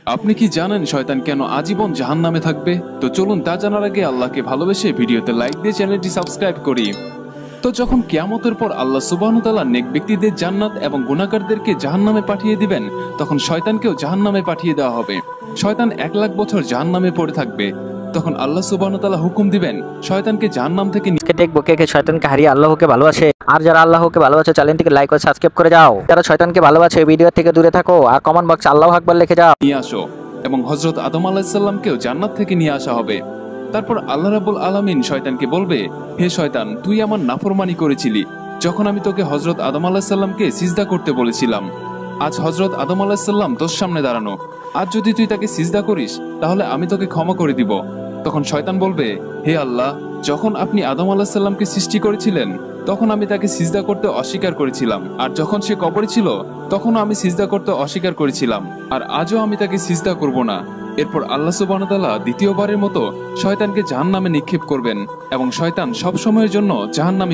আপনি কি জানেন শয়তান কেন আজীবন জাহান্নামে থাকবে? তো চলুন তা জানার আগে আল্লাহকে ভালোবেসে ভিডিওতে লাইক দিয়ে চ্যানেলটি সাবস্ক্রাইব করি। তো যখন কিয়ামতের পর আল্লাহ সুবহানাহু ওয়া তাআলা নেক ব্যক্তিদের জান্নাত এবং গুনাহগারদেরকে জাহান্নামে পাঠিয়ে দিবেন, তখন শয়তানকেও জাহান্নামে পাঠিয়ে দেওয়া হবে। শয়তান 1,00,000 বছর জাহান্নামে পড়ে থাকবে। তখন আল্লাহ সুবহানাহু ওয়া তাআলা হুকুম দিবেন শয়তানকে জাহান্নাম থেকে দেখবো কে কে শয়তানকে হারিয়ে আল্লাহকে ভালোবাসে। আর যারা আল্লাহকে ভালোবাসে চ্যানেলটিকে লাইক ও সাবস্ক্রাইব করে যাও। যারা শয়তানকে ভালোবাসে ভিডিও থেকে দূরে থাকো আর কমেন্ট বক্সে আল্লাহু আকবার লিখে যাও। নিয়ে আসো এবং হযরত আদম আলাইহিস সালামকেও জান্নাত থেকে নিয়ে আসা হবে। তারপর আল্লাহ রাব্বুল আলামিন শয়তানকে বলবে, হে শয়তান, তুই আমার নাফরমানি করেছিলি যখন আমি তোকে হযরত আদম আলাইহিস সালামকে সিজদা করতে বলেছিলাম। আজ হযরত আদম আলাইহিস সালাম তোর সামনে দাঁড়ানো, আজ যদি তুই তাকে সিজদা করিস তাহলে আমি তোকে ক্ষমা করে দিব। তখন শয়তান বলবে, হে আল্লাহ, যখন আপনি আদম আলাইহিস সালামকে সৃষ্টি করেছিলেন তখন আমি তাকে সিজদা করতে অস্বীকার করেছিলাম, আর যখন সে কবরে ছিল তখনও আমি সিজদা করতে অস্বীকার করেছিলাম, আর আজও আমি তাকে সিজদা করব না। এরপর আল্লাহ সুবহানাহু ওয়া তাআলা দ্বিতীয়বারের মতো শয়তানকে জাহান্নামে নিক্ষেপ করবেন এবং শয়তান সব সময়ের জন্য জাহান্নামে